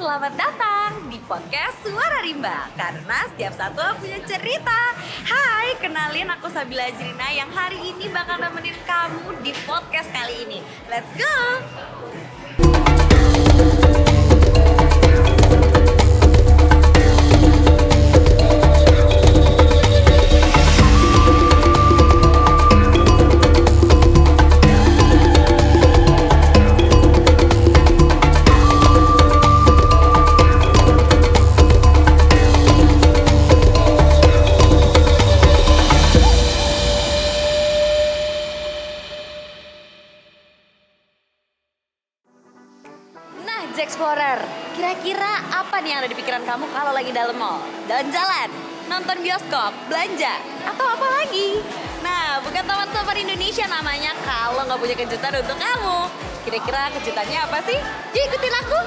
selamat datang di podcast Suara Rimba. Karena setiap satu punya cerita. Hai, kenalin aku Sabila Ajrina yang hari ini bakal nemenin kamu di podcast kali ini. Let's go! Explorer, kira-kira apa nih yang ada di pikiran kamu kalau lagi dalam mall? Jalan-jalan, nonton bioskop, belanja, atau apa lagi? Nah, bukan Taman Safari Indonesia namanya kalau nggak punya kejutan untuk kamu. Kira-kira kejutannya apa sih? Yuk ikutin aku!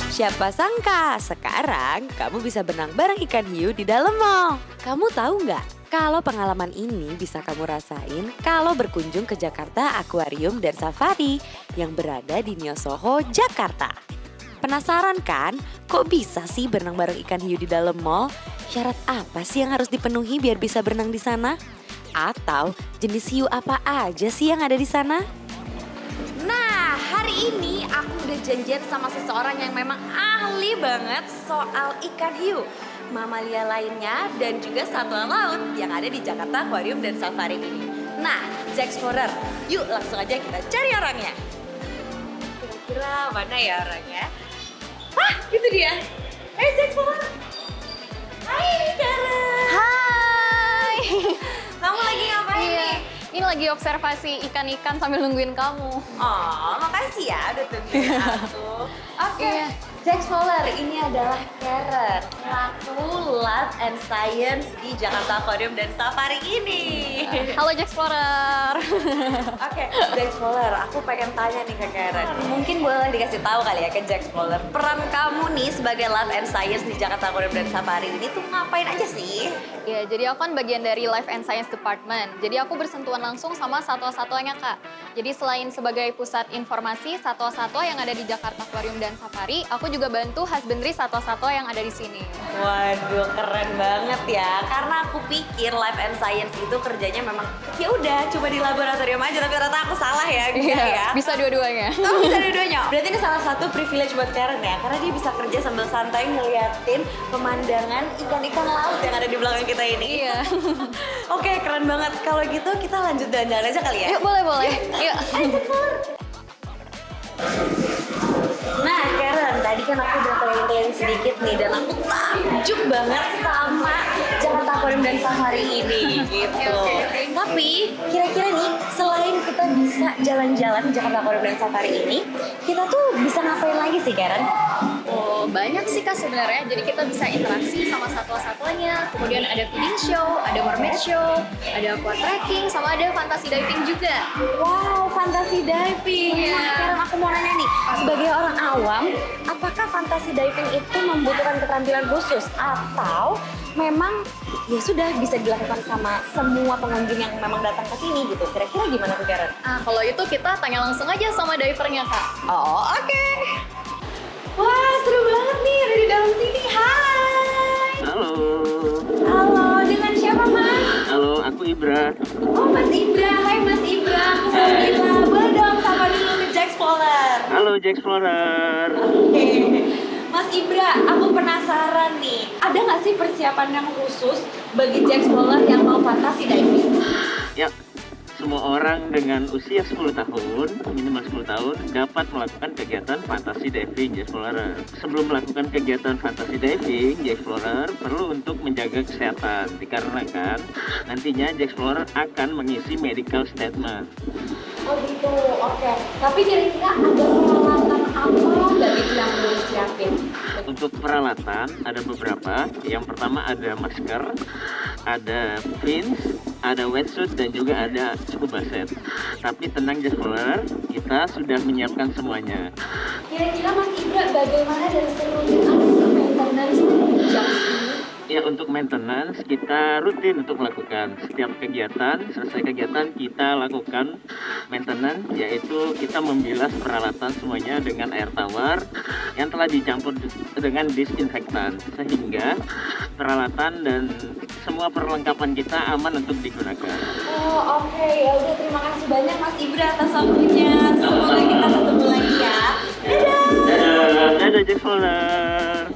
Siapa sangka sekarang kamu bisa berenang bareng ikan hiu di dalam mall. Kamu tahu nggak? Kalau pengalaman ini bisa kamu rasain kalau berkunjung ke Jakarta Aquarium dan Safari yang berada di Nio Soho, Jakarta. Penasaran kan? Kok bisa sih berenang bareng ikan hiu di dalam mall? Syarat apa sih yang harus dipenuhi biar bisa berenang di sana? Atau jenis hiu apa aja sih yang ada di sana? Nah, hari ini aku udah janjian sama seseorang yang memang ahli banget soal ikan hiu, mamalia lainnya, dan juga satwa laut yang ada di Jakarta Aquarium dan Safari ini. Nah, Jack Explorer, yuk langsung aja kita cari orangnya. Kira-kira mana ya orangnya? Hah, itu dia. Hey Jack Explorer. Hai Karen. Hai. Kamu lagi ngapain nih? Ini lagi observasi ikan-ikan sambil nungguin kamu. Oh, makasih ya udah tungguin aku. Oke. Iya. Jack Explorer, ini adalah Karen, selaku Lab and Science di Jakarta Aquarium dan Safari ini. Halo Jack Explorer. Oke, Jack Explorer, aku pengen tanya nih ke Karen. Mungkin boleh dikasih tahu kali ya ke Jack Explorer, peran kamu nih sebagai Lab and Science di Jakarta Aquarium dan Safari ini tuh ngapain aja sih? Ya, jadi aku kan bagian dari Life and Science Department. Jadi aku bersentuhan langsung sama satwa-satwanya, Kak. Jadi selain sebagai pusat informasi satwa-satwa yang ada di Jakarta Aquarium dan Safari, aku juga bantu husbandry satwa-satwa yang ada di sini. Waduh, keren banget ya. Karena aku pikir Life and Science itu kerjanya memang ya udah cuma di laboratorium aja, tapi ternyata aku salah ya, ya. Bisa dua-duanya. Oh, bisa dua-duanya. Berarti ini salah satu privilege buat Karen ya, karena dia bisa kerja sambil santai ngeliatin pemandangan ikan-ikan laut yang ada di belakang kita ini. Iya. Oke, keren banget. Kalau gitu kita lanjut jalan-jalan aja kali ya. Yuk, boleh. Yuk. Nah Karen, tadi kan aku udah keliling-keliling sedikit nih dan aku takjub banget sama Jakarta Aquarium dan Safari ini gitu. Tapi kira-kira nih selain kita bisa jalan-jalan di Jakarta Aquarium dan Safari ini, kita tuh bisa ngapain lagi sih Karen? Oh, banyak sih Kak sebenarnya. Jadi kita bisa interaksi sama satwa-satwanya. Kemudian ada feeding show, ada mermaid show, ada aqua trekking, sama ada fantasy diving juga. Wow, fantasy diving. Iya. Nah, Karen aku mau nanya nih, sebagai orang awam, apakah fantasy diving itu membutuhkan keterampilan khusus atau memang ya sudah bisa dilakukan sama semua pengunjung yang memang datang ke sini gitu? Kira-kira gimana tuh Karen? Kalau itu kita tanya langsung aja sama divernya Kak. Oh, oke. Wah, seru banget nih ada di dalam sini. Hai. Halo. Halo, dengan siapa Mas? Halo, aku Ibra. Oh, Mas Ibra. Hai Mas Ibra. Aku Sabila. Boleh dong sapa dulu ke Jack Explorer. Halo, Jack Explorer. Oke. Mas Ibra, aku penasaran nih. Ada nggak sih persiapan yang khusus bagi Jack Explorer yang mau fantasi diving? Ya, semua orang dengan usia 10 tahun, minimal 10 tahun, dapat melakukan kegiatan fantasi diving Jack Explorer. Sebelum melakukan kegiatan fantasi diving, Jack Explorer perlu untuk menjaga kesehatan, dikarenakan nantinya Jack Explorer akan mengisi medical statement. Oh gitu, oke. Tapi kira-kira ada peralatan apa nggak gitu yang perlu disiapin? Untuk peralatan ada beberapa. Yang pertama ada masker, ada fins, ada wetsuit dan juga ada scuba set. Tapi tenang Jack Explorer, kita sudah menyiapkan semuanya. Kira-kira Mas Ibra bagaimana dari seluruh ada maintenance jam ini? Ya, untuk maintenance kita rutin untuk melakukan setiap kegiatan. Selesai kegiatan kita lakukan maintenance, yaitu kita membilas peralatan semuanya dengan air tawar yang telah dicampur dengan disinfektan, sehingga peralatan dan semua perlengkapan kita aman untuk digunakan. Oh oke, ya udah terima kasih banyak Mas Ibra atas waktunya. Semoga kita ketemu lagi ya. Dadah Jack Explorer.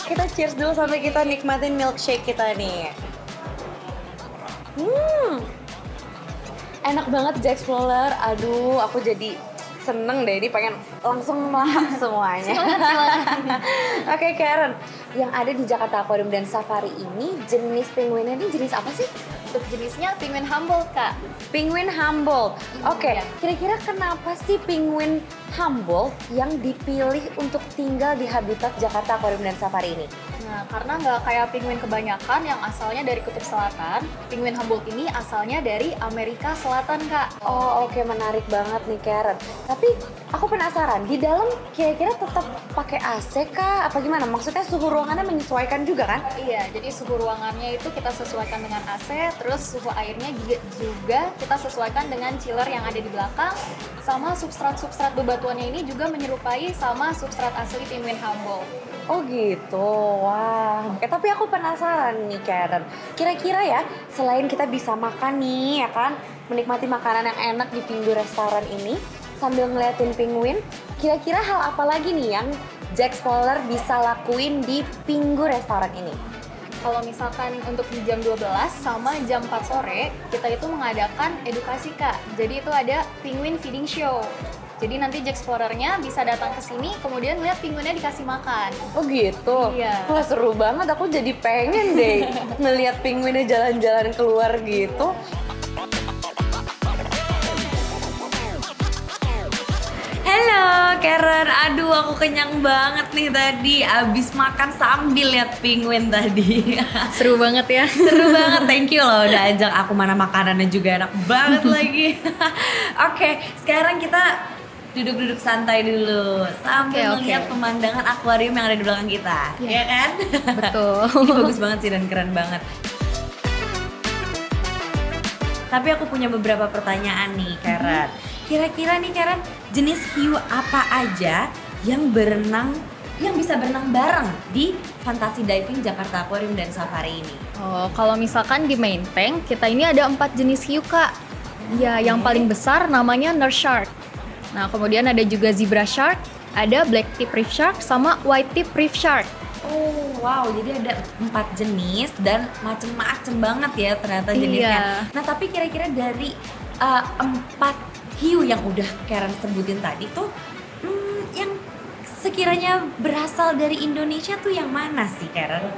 Kita cheers dulu sampai kita nikmatin milkshake kita nih. Enak banget Jack Explorer. Aduh, aku jadi seneng deh, ini pengen langsung lahap semuanya. Oke Karen, yang ada di Jakarta Aquarium dan Safari ini jenis penguinnya ini jenis apa sih? Untuk jenisnya penguin Humboldt, Kak. Penguin Humboldt. Oke, Iya. kira-kira kenapa sih penguin Humboldt yang dipilih untuk tinggal di habitat Jakarta Aquarium dan Safari ini? Nah, karena nggak kayak penguin kebanyakan yang asalnya dari Kutub Selatan, penguin Humboldt ini asalnya dari Amerika Selatan, Kak. Oh oke, menarik banget nih Karen. Tapi aku penasaran, di dalam kira-kira tetap pakai AC kah? Apa gimana? Maksudnya suhu ruangannya menyesuaikan juga kan? Iya, jadi suhu ruangannya itu kita sesuaikan dengan AC, terus suhu airnya juga kita sesuaikan dengan chiller yang ada di belakang, sama substrat-substrat bebatuannya ini juga menyerupai sama substrat asli penguin Humboldt. Oh gitu, wah. Oke, tapi aku penasaran nih Karen. Kira-kira ya, selain kita bisa makan nih ya kan, menikmati makanan yang enak di pinggir restoran ini, sambil ngeliatin penguin, kira-kira hal apa lagi nih yang Jack Explorer bisa lakuin di pinggir restoran ini? Kalau misalkan untuk di jam 12 sama jam 4 sore, kita itu mengadakan edukasi, Kak. Jadi itu ada penguin feeding show. Jadi nanti Jack Explorer-nya bisa datang ke sini, kemudian lihat penguinnya dikasih makan. Oh gitu? Iya. Wah seru banget, aku jadi pengen deh ngeliat penguinnya jalan-jalan keluar gitu. Halo Karen, aduh aku kenyang banget nih tadi. Abis makan sambil lihat penguin tadi. Seru banget ya. Seru banget, thank you loh udah ajak aku, mana makanannya juga enak banget lagi. Oke, sekarang kita duduk-duduk santai dulu sambil Oke. melihat pemandangan akuarium yang ada di belakang kita. Iya kan? Betul. Ini bagus banget sih dan keren banget. Tapi aku punya beberapa pertanyaan nih Karen. Kira-kira nih Karen, jenis hiu apa aja yang bisa berenang bareng di Fantasy Diving Jakarta Aquarium dan Safari ini? Oh, kalau misalkan di main tank, kita ini ada 4 jenis hiu, Kak. Ya, yang paling besar namanya nurse shark. Nah, kemudian ada juga zebra shark, ada black tip reef shark, sama white tip reef shark. Oh wow, jadi ada 4 jenis dan macem-macem banget ya ternyata jenisnya. Iya. Nah tapi kira-kira dari 4 hiu yang udah Karen sebutin tadi tuh, yang sekiranya berasal dari Indonesia tuh yang mana sih Karen?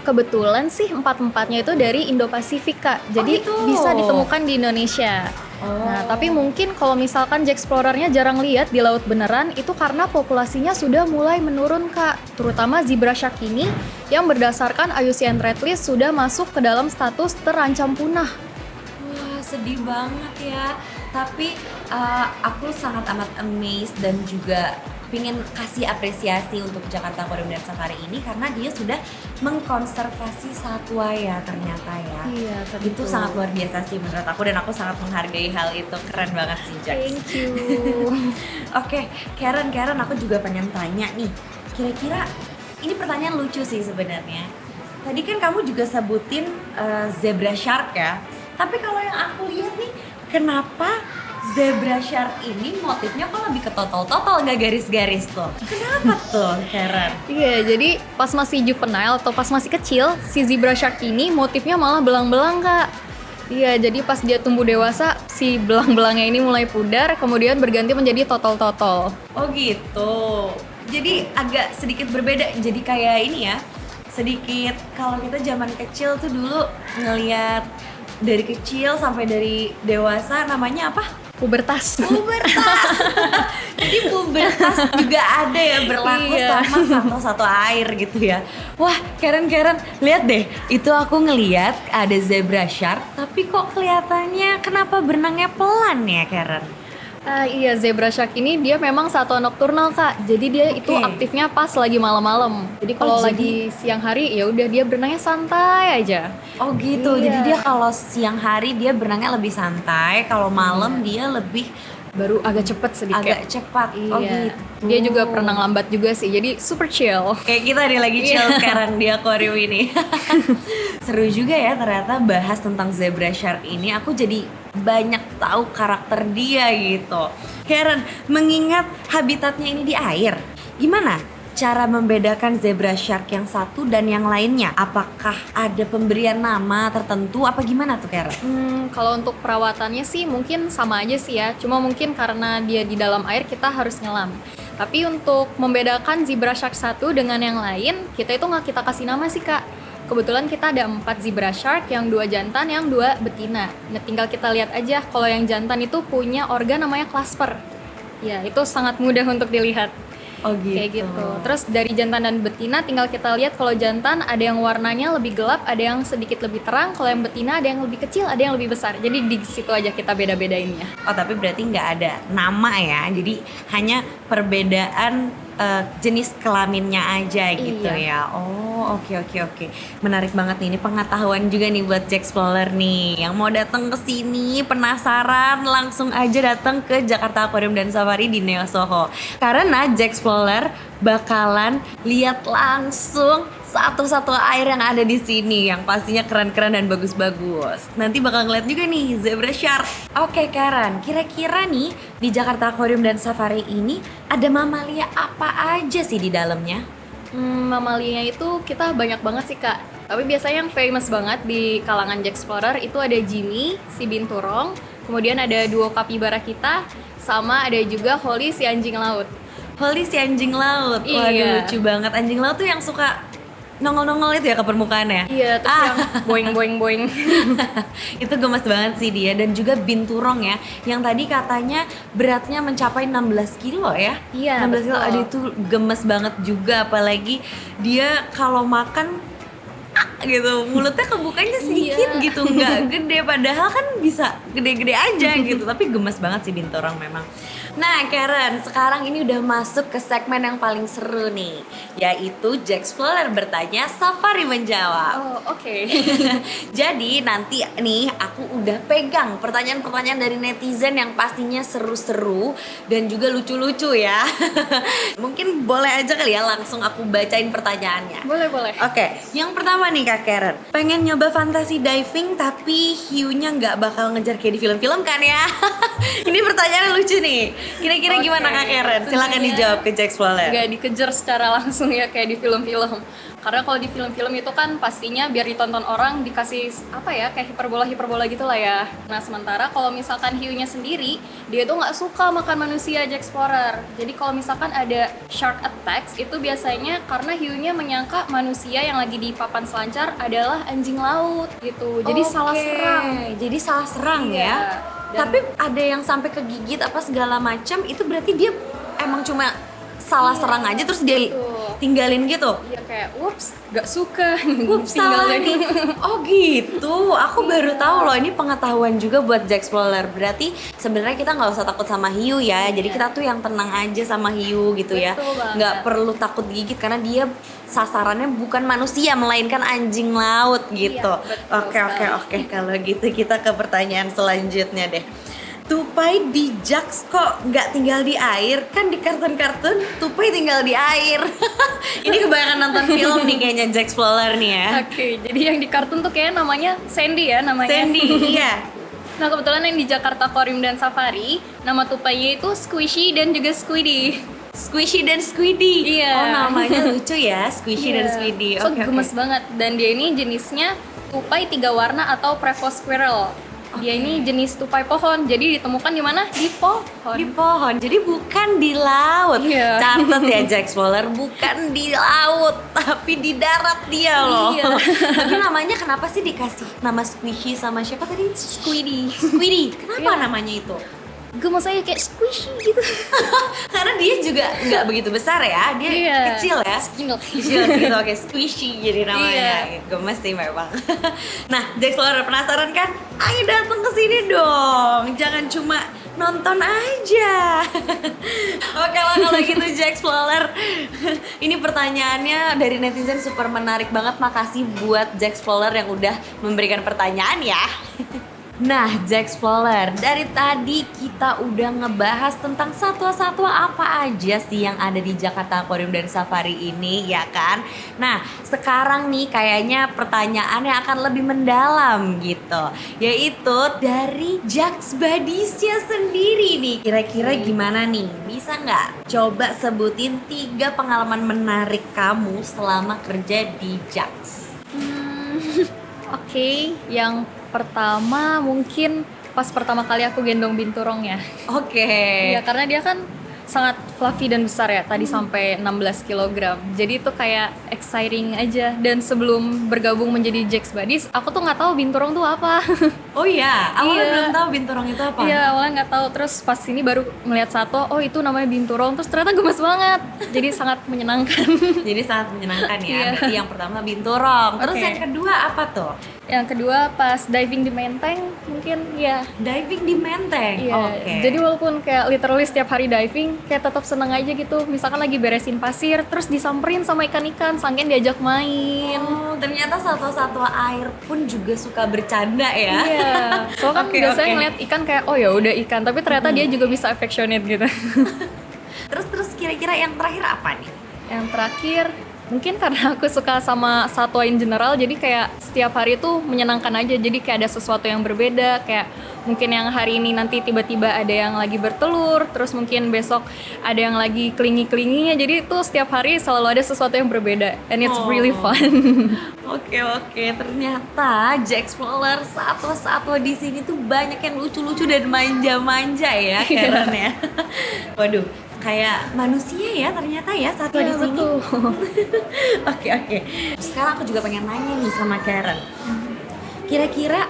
Kebetulan sih 4-4-nya itu dari Indo-Pasifik, Kak. Jadi gitu. bisa ditemukan di Indonesia. Nah, tapi mungkin kalau misalkan Jack Explorer-nya jarang lihat di laut beneran, itu karena populasinya sudah mulai menurun, Kak. Terutama zebra shark ini yang berdasarkan IUCN Red List sudah masuk ke dalam status terancam punah. Wah sedih banget ya. Tapi aku sangat amat amazed dan juga pengen kasih apresiasi untuk Jakarta Aquarium dan Safari ini karena dia sudah mengkonservasi satwa ya ternyata ya. Iya, Itu sangat luar biasa sih menurut aku dan aku sangat menghargai hal itu. Keren banget sih Jax. Thank you. Oke, Karen aku juga pengen tanya nih. Kira-kira ini pertanyaan lucu sih sebenarnya. Tadi kan kamu juga sebutin zebra shark ya. Tapi kalau yang aku lihat nih, kenapa zebra shark ini motifnya kok lebih ke totol-totol, nggak garis-garis tuh? Kenapa tuh, Karen? Iya, jadi pas masih juvenile atau pas masih kecil, si zebra shark ini motifnya malah belang-belang, Kak. Iya, jadi pas dia tumbuh dewasa, si belang-belangnya ini mulai pudar, kemudian berganti menjadi totol-totol. Oh gitu. Jadi agak sedikit berbeda. Jadi kayak ini ya, sedikit kalau kita zaman kecil tuh dulu ngelihat dari kecil sampai dari dewasa namanya apa? Pubertas. Pubertas. Jadi pubertas juga ada ya berlaku Iya. sama satu-satu air gitu ya. Wah, Karen, lihat deh. Itu aku ngeliat ada zebra shark, tapi kok kelihatannya kenapa berenangnya pelan ya, Karen? Iya, zebra shark ini dia memang satwa nokturnal, Kak. Jadi dia itu Oke. aktifnya pas lagi malam-malam. Jadi kalau jadi- lagi siang hari ya udah dia berenangnya santai aja. Oh gitu. Iya. Jadi dia kalau siang hari dia berenangnya lebih santai, kalau malam dia lebih Baru agak cepet sedikit. agak cepat. Oh Iya. gitu. Dia juga berenang lambat juga sih. Jadi super chill. Kayak kita nih lagi chill Iya. sekarang di akuarium ini. Seru juga ya ternyata bahas tentang zebra shark ini. Aku jadi banyak tahu karakter dia gitu. Karen, mengingat habitatnya ini di air, gimana cara membedakan zebra shark yang satu dan yang lainnya? Apakah ada pemberian nama tertentu apa gimana tuh, Karen? Kalau untuk perawatannya sih mungkin sama aja sih ya. Cuma mungkin karena dia di dalam air kita harus nyelam. Tapi untuk membedakan zebra shark satu dengan yang lain, kita itu nggak kita kasih nama sih, Kak. Kebetulan kita ada 4 zebra shark, yang 2 jantan, yang 2 betina. Nah, tinggal kita lihat aja kalau yang jantan itu punya organ namanya clasper. Ya, itu sangat mudah untuk dilihat. Oh gitu. Kayak gitu. Terus dari jantan dan betina tinggal kita lihat kalau jantan ada yang warnanya lebih gelap, ada yang sedikit lebih terang. Kalau yang betina ada yang lebih kecil, ada yang lebih besar. Jadi di situ aja kita beda-bedainnya. Oh tapi berarti nggak ada nama ya, jadi hanya perbedaan jenis kelaminnya aja gitu Iya. ya. Oh oke. Menarik banget nih, ini pengetahuan juga nih buat Jack Explorer nih. Yang mau datang ke sini penasaran, langsung aja datang ke Jakarta Aquarium dan Safari di Neo Soho. Karena Jack Explorer bakalan lihat langsung satu-satu air yang ada di sini yang pastinya keren-keren dan bagus-bagus. Nanti bakal ngeliat juga nih zebra shark. Oke Karen, kira-kira nih di Jakarta Aquarium dan Safari ini ada mamalia apa aja sih di dalamnya? Mamalianya itu kita banyak banget sih, Kak. Tapi biasanya yang famous banget di kalangan Jack Explorer itu ada Jimmy, si binturong, kemudian ada duo kapibara kita, sama ada juga Holly, si anjing laut. Holly si anjing laut. Waduh Iya. lucu banget. Anjing laut tuh yang suka nongol-nongol itu ya ke permukaannya. Iya, terus yang boing. Itu gemes banget sih dia. Dan juga binturong ya, yang tadi katanya beratnya mencapai 16 kilo ya. Iya, 16 kilo. betul. Aduh itu gemes banget juga. Apalagi dia kalau makan gitu, mulutnya kebukanya sedikit Iya. gitu, nggak gede, padahal kan bisa gede-gede aja gitu. Tapi gemes banget sih binturong memang. Nah Karen, sekarang ini udah masuk ke segmen yang paling seru nih, yaitu Jack Explorer bertanya, Safari menjawab. Oh, oke. Jadi nanti nih aku udah pegang pertanyaan-pertanyaan dari netizen yang pastinya seru-seru dan juga lucu-lucu ya. Mungkin boleh aja kali ya langsung aku bacain pertanyaannya. Boleh. Oke, yang pertama nih Kak Karen, pengen nyoba fantasi diving tapi hiunya nggak bakal ngejar kayak di film-film kan ya? Ini pertanyaannya lucu nih. Kira-kira Oke, gimana Kak Karen? Silakan tentunya dijawab ke Jack Explorer. Nggak dikejar secara langsung ya kayak di film-film. Karena kalau di film-film itu kan pastinya biar ditonton orang dikasih apa ya, kayak hiperbola gitu lah ya. Nah sementara kalau misalkan hiunya sendiri, dia tuh nggak suka makan manusia Jack Explorer. Jadi kalau misalkan ada shark attacks itu biasanya karena hiunya menyangka manusia yang lagi di papan selancar adalah anjing laut gitu. Jadi salah Oke, serang. Jadi salah serang Iya. ya. Dan- Tapi ada yang sampai kegigit apa segala macam, itu berarti dia emang cuma salah Iya, serang aja terus dia betul. tinggalin gitu. Iya kayak, whoops, gak suka. Ups, salah nih. Oh gitu. Aku baru tahu loh, ini pengetahuan juga buat Jack Explorer. Berarti sebenarnya kita nggak usah takut sama hiu ya. Jadi Iya. kita tuh yang tenang aja sama hiu gitu ya. Betul banget. Nggak perlu takut gigit karena dia sasarannya bukan manusia melainkan anjing laut gitu. betul Oke. sekali. Kalau gitu kita ke pertanyaan selanjutnya deh. Tupai di Jax kok nggak tinggal di air? Kan di kartun-kartun tupai tinggal di air. Ini kebanyakan nonton film nih kayaknya Jack Explorer nih ya. Oke, jadi yang di kartun tuh kayak namanya Sandy ya namanya. Sandy, iya. Nah kebetulan yang di Jakarta Aquarium dan Safari, nama tupainya itu Squishy dan juga Squiddy. Squishy dan Squiddy. Iya. Oh namanya lucu ya, Squishy dan Squiddy. So Oke, gemes banget. Dan dia ini jenisnya tupai 3 warna atau Prevo Squirrel. Dia ini jenis tupai pohon, jadi ditemukan di mana? Di pohon. Di pohon, jadi bukan di laut. Iya. Catat ya Jack Explorer, bukan di laut, tapi di darat dia loh. Iya. Tapi namanya kenapa sih dikasih nama Squishy sama siapa tadi? Squiddy. Squiddy. Kenapa Iya. namanya itu? gemes aja kayak squishy gitu. Karena dia juga nggak begitu besar ya, dia Iya. kecil ya. Kecil gitu, oke, squishy jadi namanya. Iya. Gemes sih memang. Nah, Jack Explorer penasaran kan? Ayo datang ke sini dong. Jangan cuma nonton aja. Oke lah kalau gitu Jack Explorer. Ini pertanyaannya dari netizen super menarik banget. Makasih buat Jack Explorer yang udah memberikan pertanyaan ya. Nah, Jack Explorer, dari tadi kita udah ngebahas tentang satwa-satwa apa aja sih yang ada di Jakarta Aquarium dan Safari ini, ya kan? Nah, sekarang nih kayaknya pertanyaannya akan lebih mendalam gitu, yaitu dari Jax Buddies-nya sendiri nih. Kira-kira gimana nih? Bisa nggak coba sebutin 3 pengalaman menarik kamu selama kerja di Jax? Oke, yang pertama mungkin pas pertama kali aku gendong binturong ya. Oke. Iya, karena dia kan sangat fluffy dan besar ya, tadi sampai 16 kg. Jadi itu kayak exciting aja. Dan sebelum bergabung menjadi Jax Buddies, aku tuh nggak tahu binturong tuh apa. Oh iya, awalnya Iya. belum tahu binturong itu apa? Iya, awalnya nggak tahu. Terus pas ini baru ngeliat satu, oh itu namanya binturong. Terus ternyata gemes banget. Jadi sangat menyenangkan. Jadi sangat menyenangkan ya. Iya. Berarti yang pertama binturong. Terus Oke. yang kedua apa tuh? Yang kedua pas diving di Menteng mungkin ya. Diving di Menteng. Iya. Oke. Jadi walaupun kayak literally setiap hari diving, kayak tetap seneng aja gitu. Misalkan lagi beresin pasir, terus disamperin sama ikan-ikan, sangkain diajak main. Oh, ternyata satwa-satwa air pun juga suka bercanda ya. Iya. Soalnya kan Oke, biasanya oke. ngeliat ikan kayak oh ya udah ikan, tapi ternyata dia juga bisa affectionate gitu. Terus kira-kira yang terakhir apa nih? Yang terakhir mungkin karena aku suka sama satwa in general, jadi kayak setiap hari tuh menyenangkan aja. Jadi kayak ada sesuatu yang berbeda, kayak mungkin yang hari ini nanti tiba-tiba ada yang lagi bertelur, terus mungkin besok ada yang lagi kelingi-kelinginya. Jadi tuh setiap hari selalu ada sesuatu yang berbeda, and it's really fun. Oke, ternyata Jack Explorer satwa-satwa di sini tuh banyak yang lucu-lucu dan manja-manja ya, Karen ya. Waduh, kayak manusia ya ternyata ya satwa di Iya, sini. betul. Oke. Sekarang aku juga pengen nanya nih sama Karen. Kira-kira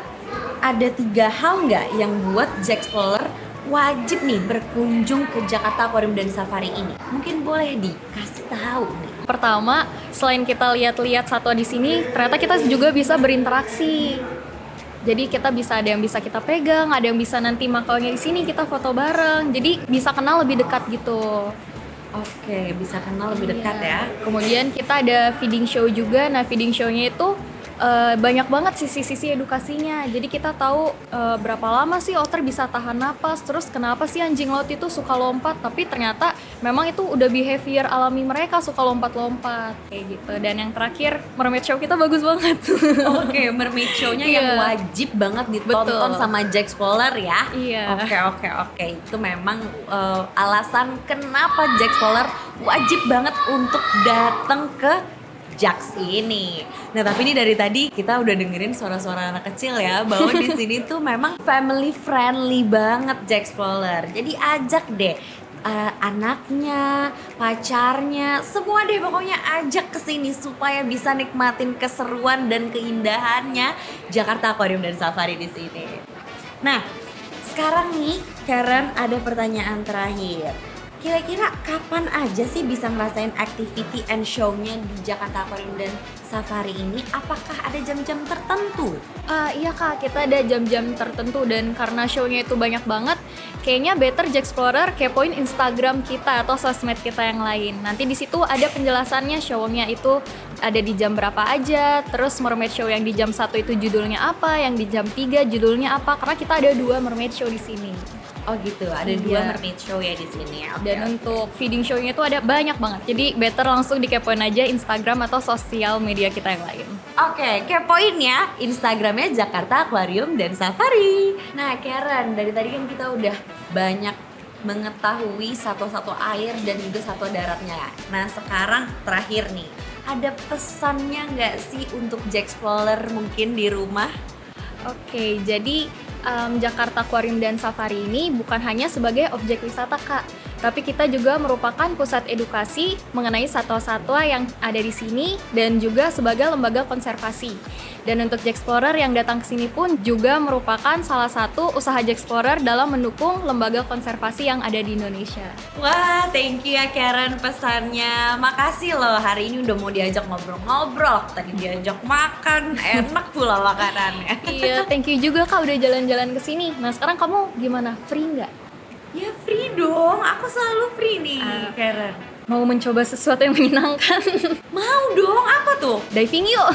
ada 3 hal nggak yang buat Jack Explorer wajib nih berkunjung ke Jakarta Aquarium dan Safari ini? Mungkin boleh dikasih tahu nih. Pertama, selain kita lihat-lihat satwa di sini, ternyata kita juga bisa berinteraksi. Jadi kita bisa, ada yang bisa kita pegang, ada yang bisa nanti makaunya di sini kita foto bareng. Jadi bisa kenal lebih dekat gitu. Oke, bisa kenal lebih dekat Iya. ya. Kemudian kita ada feeding show juga. Nah, feeding show-nya itu banyak banget sisi-sisi edukasinya. Jadi kita tahu berapa lama sih otter bisa tahan napas, terus kenapa sih anjing laut itu suka lompat, tapi ternyata memang itu udah behavior alami mereka, suka lompat-lompat kayak gitu. Dan yang terakhir, mermaid show kita bagus banget. Oke, mermaid show-nya yang Iya. wajib banget ditonton Betul. sama Jack Explorer ya. Iya. Oke. Itu memang alasan kenapa Jack Explorer wajib banget untuk datang ke Jax ini. Nah, tapi ini dari tadi kita udah dengerin suara-suara anak kecil ya, bahwa di sini tuh memang family friendly banget Jack Explorer. Jadi ajak deh anaknya, pacarnya, semua deh pokoknya ajak ke sini supaya bisa nikmatin keseruan dan keindahannya Jakarta Aquarium dan Safari di sini. Nah, sekarang nih Karen ada pertanyaan terakhir. Kira-kira kapan aja sih bisa ngerasain activity and show-nya di Jakarta Aquarium dan Safari ini? Apakah ada jam-jam tertentu? Iya Kak, kita ada jam-jam tertentu dan karena show-nya itu banyak banget, kayaknya better Jack Explorer kepoin Instagram kita atau sosmed kita yang lain. Nanti di situ ada penjelasannya show-nya itu ada di jam berapa aja, terus mermaid show yang di jam 1 itu judulnya apa, yang di jam 3 judulnya apa, karena kita ada 2 mermaid show di sini. Oh gitu, ada Iya. 2 mermaid show ya di sini ya. Oke, Dan oke. untuk feeding show-nya itu ada banyak banget. Jadi better langsung dikepoin aja Instagram atau sosial media kita yang lain. Oke, kepoin ya Instagramnya Jakarta Aquarium dan Safari. Nah Karen, dari tadi kan kita udah banyak mengetahui satwa-satwa air dan juga satwa daratnya. Nah sekarang terakhir nih, ada pesannya nggak sih untuk Jack Explorer mungkin di rumah? Oke, jadi Jakarta Aquarium dan Safari ini bukan hanya sebagai objek wisata Kak, tapi kita juga merupakan pusat edukasi mengenai satwa-satwa yang ada di sini dan juga sebagai lembaga konservasi. Dan untuk Jexplorer yang datang ke sini pun juga merupakan salah satu usaha Jexplorer dalam mendukung lembaga konservasi yang ada di Indonesia. Wah, thank you ya Karen pesannya. Makasih loh, hari ini udah mau diajak ngobrol-ngobrol. Tadi diajak makan, enak pula makanannya. Iya, thank you juga Kak udah jalan-jalan ke sini. Nah, sekarang kamu gimana? Free nggak? Ya free dong, aku selalu free nih Karen. Mau mencoba sesuatu yang menyenangkan? Mau dong, apa tuh? Diving yuk!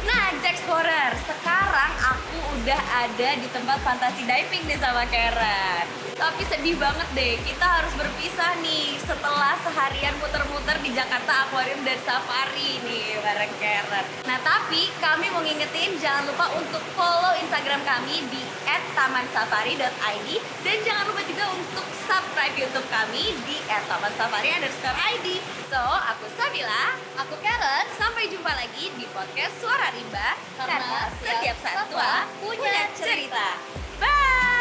Nah, Jexplorer, sekarang aku udah ada di tempat fantasi diving nih sama Karen. Tapi sedih banget deh, kita harus berpisah nih setelah seharian muter-muter di Jakarta Aquarium dan Safari nih bareng Karen. Nah, tapi kami mau ngingetin jangan lupa untuk follow Instagram kami di @tamansafari.id dan jangan lupa juga untuk subscribe YouTube kami di @tamansafari_id. So, aku Sabila, Aku Karen. sampai jumpa lagi di podcast Suara Rimba karena setiap satwa punya cerita. Bye!